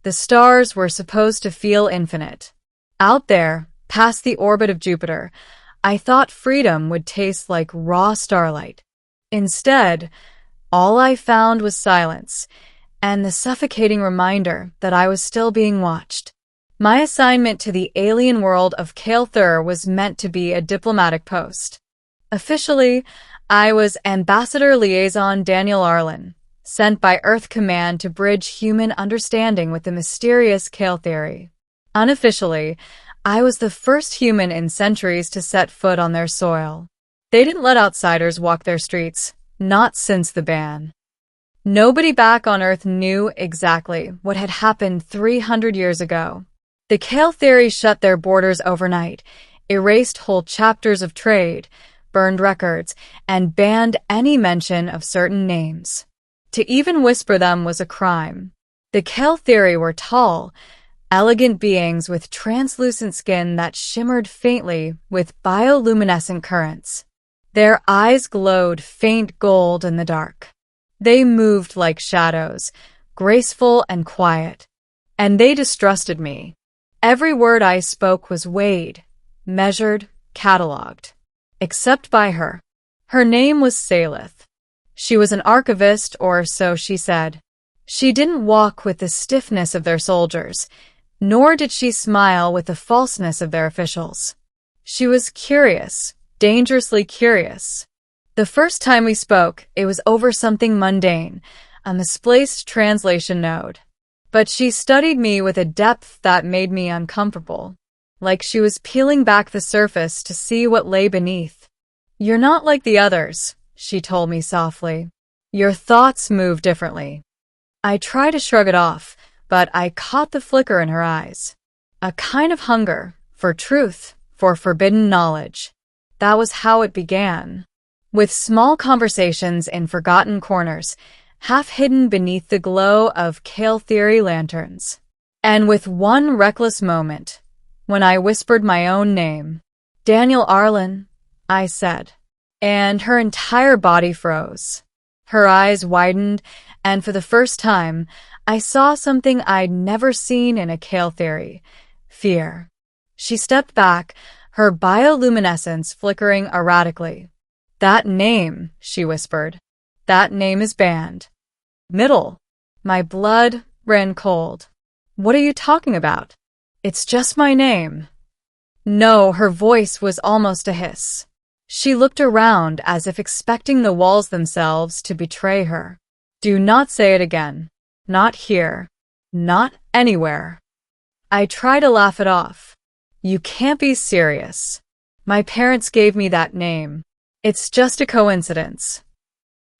The stars were supposed to feel infinite. Out there, past the orbit of Jupiter, I thought freedom would taste like raw starlight. Instead, all I found was silence and the suffocating reminder that I was still being watched. My assignment to the alien world of Kael'Thir was meant to be a diplomatic post. Officially, I was Ambassador Liaison Daniel Arlen, sent by Earth Command to bridge human understanding with the mysterious Kael'Thir. Unofficially, I was the first human in centuries to set foot on their soil. They didn't let outsiders walk their streets, not since the ban. Nobody back on Earth knew exactly what had happened 300 years ago. The Kael'Thir shut their borders overnight, erased whole chapters of trade, burned records, and banned any mention of certain names. To even whisper them was a crime. The Kael'Thir were tall, elegant beings with translucent skin that shimmered faintly with bioluminescent currents. Their eyes glowed faint gold in the dark. They moved like shadows, graceful and quiet. And they distrusted me. Every word I spoke was weighed, measured, catalogued. Except by her. Her name was Saelith. She was an archivist, or so she said. She didn't walk with the stiffness of their soldiers, nor did she smile with the falseness of their officials. She was curious, dangerously curious. The first time we spoke, it was over something mundane, a misplaced translation node. But she studied me with a depth that made me uncomfortable, like she was peeling back the surface to see what lay beneath. "You're not like the others," she told me softly. "Your thoughts move differently." I tried to shrug it off, but I caught the flicker in her eyes. A kind of hunger, for truth, for forbidden knowledge. That was how it began. With small conversations in forgotten corners, half hidden beneath the glow of Kael'Thir lanterns. And with one reckless moment, when I whispered my own name, "Daniel Arlen," I said, and her entire body froze. Her eyes widened, and for the first time, I saw something I'd never seen in a Kael'Thir: fear. She stepped back, her bioluminescence flickering erratically. "That name," she whispered. "That name is banned." Middle. My blood ran cold. "What are you talking about? It's just my name." No, her voice was almost a hiss. She looked around as if expecting the walls themselves to betray her. "Do not say it again. Not here. Not anywhere." I try to laugh it off. "You can't be serious. My parents gave me that name. It's just a coincidence."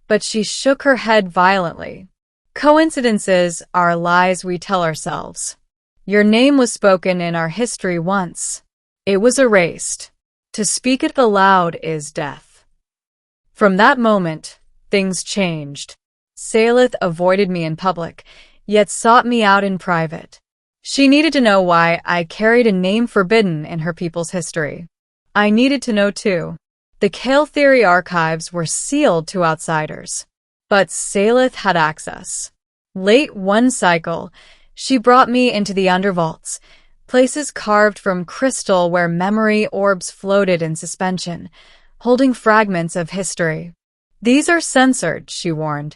But she shook her head violently. "Coincidences are lies we tell ourselves. Your name was spoken in our history once. It was erased. To speak it aloud is death." From that moment, things changed. Saelith avoided me in public, yet sought me out in private. She needed to know why I carried a name forbidden in her people's history. I needed to know too. The Kael'Thir archives were sealed to outsiders. But Saelith had access. Late one cycle, she brought me into the undervaults, places carved from crystal where memory orbs floated in suspension, holding fragments of history. "These are censored," she warned.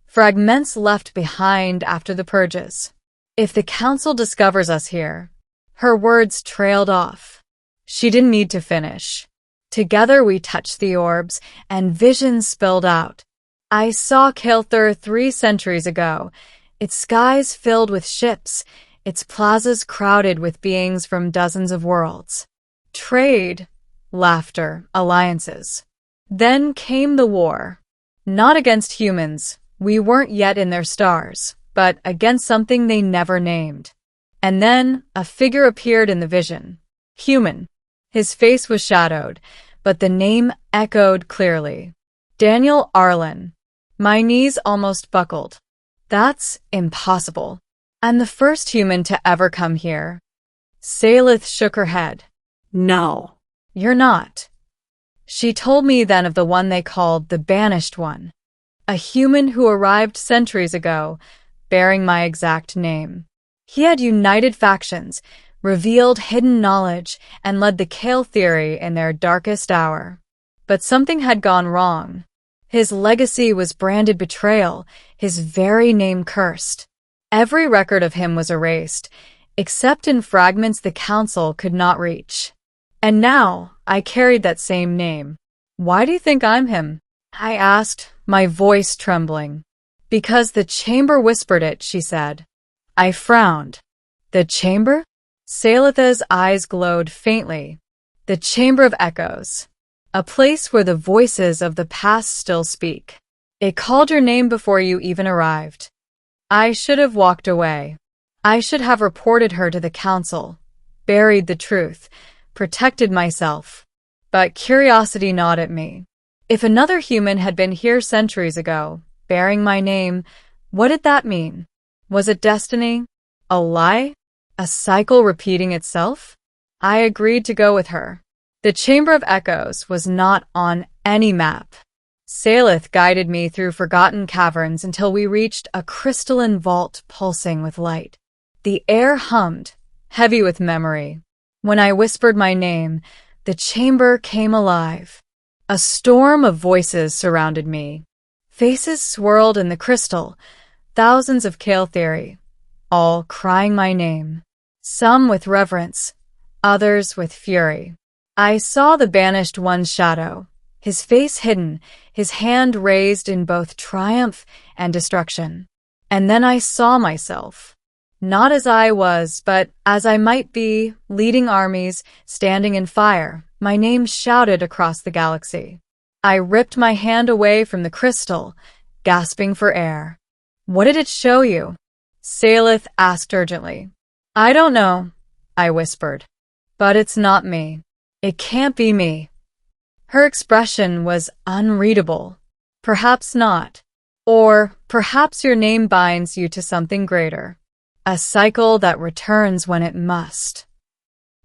"Fragments left behind after the purges. If the council discovers us here..." Her words trailed off. She didn't need to finish. Together we touched the orbs, and visions spilled out. I saw Kael'Thir 3 centuries ago, its skies filled with ships, its plazas crowded with beings from dozens of worlds. Trade, laughter, alliances. Then came the war. Not against humans, we weren't yet in their stars, but against something they never named. And then a figure appeared in the vision. Human. His face was shadowed, but the name echoed clearly. Daniel Arlen. My knees almost buckled. "That's impossible. I'm the first human to ever come here." Saelith shook her head. "No, you're not." She told me then of the one they called the Banished One, a human who arrived centuries ago, bearing my exact name. He had united factions, revealed hidden knowledge, and led the Kael'Thir in their darkest hour. But something had gone wrong. His legacy was branded betrayal, his very name cursed. Every record of him was erased, except in fragments the council could not reach. And now I carried that same name. Why do you think I'm him? I asked, my voice trembling. Because the chamber whispered it, she said. I frowned. The chamber? Saelith's eyes glowed faintly. The Chamber of Echoes. A place where the voices of the past still speak. It called your name before you even arrived. I should have walked away. I should have reported her to the council, buried the truth, protected myself. But curiosity gnawed at me. If another human had been here centuries ago, bearing my name, what did that mean? Was it destiny? A lie? A cycle repeating itself? I agreed to go with her. The Chamber of Echoes was not on any map. Saelith guided me through forgotten caverns until we reached a crystalline vault pulsing with light. The air hummed, heavy with memory. When I whispered my name, the chamber came alive. A storm of voices surrounded me. Faces swirled in the crystal, thousands of Kael'Thir, all crying my name. Some with reverence, others with fury. I saw the banished one's shadow, his face hidden, his hand raised in both triumph and destruction. And then I saw myself. Not as I was, but as I might be, leading armies, standing in fire, my name shouted across the galaxy. I ripped my hand away from the crystal, gasping for air. What did it show you? Saelith asked urgently. I don't know, I whispered. But it's not me. It can't be me. Her expression was unreadable. Perhaps not. Or perhaps your name binds you to something greater. A cycle that returns when it must.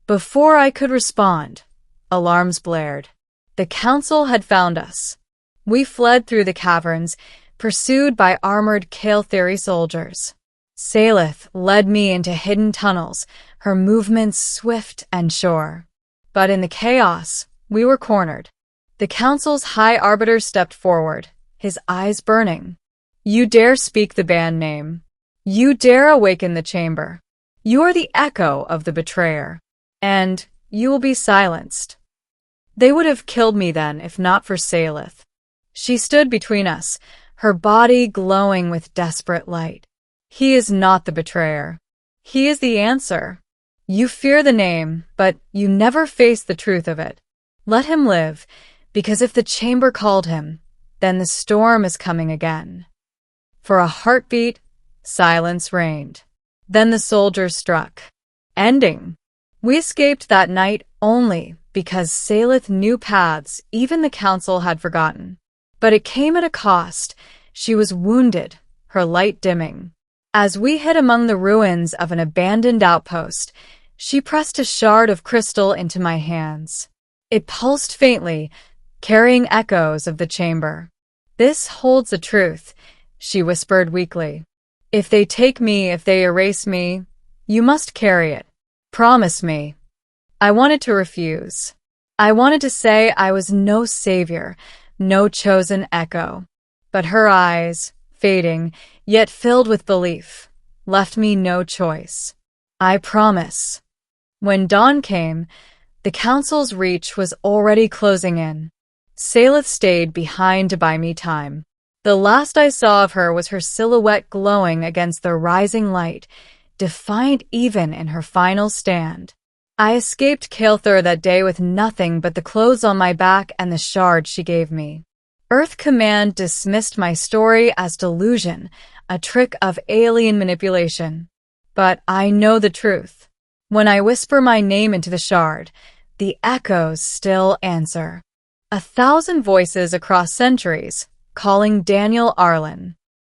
Before I could respond, alarms blared. The council had found us. We fled through the caverns, pursued by armored Kael'Thir soldiers. Saelith led me into hidden tunnels, her movements swift and sure. But in the chaos, we were cornered. The council's high arbiter stepped forward, his eyes burning. You dare speak the band name. You dare awaken the chamber. You are the echo of the betrayer. And you will be silenced. They would have killed me then if not for Saelith. She stood between us, her body glowing with desperate light. He is not the betrayer. He is the answer. You fear the name, but you never face the truth of it. Let him live, because if the chamber called him, then the storm is coming again. For a heartbeat, silence reigned. Then the soldiers struck. Ending. We escaped that night only because Saelith knew paths even the council had forgotten. But it came at a cost. She was wounded, her light dimming. As we hid among the ruins of an abandoned outpost, she pressed a shard of crystal into my hands. It pulsed faintly, carrying echoes of the chamber. This holds the truth, she whispered weakly. If they take me, if they erase me, you must carry it. Promise me. I wanted to refuse. I wanted to say I was no savior, no chosen echo. But her eyes, fading, yet filled with belief, left me no choice. I promise. When dawn came, the council's reach was already closing in. Saelith stayed behind to buy me time. The last I saw of her was her silhouette glowing against the rising light, defiant even in her final stand. I escaped Kael'Thir that day with nothing but the clothes on my back and the shard she gave me. Earth Command dismissed my story as delusion, a trick of alien manipulation. But I know the truth. When I whisper my name into the shard, the echoes still answer. 1,000 voices across centuries, calling Daniel Arlen.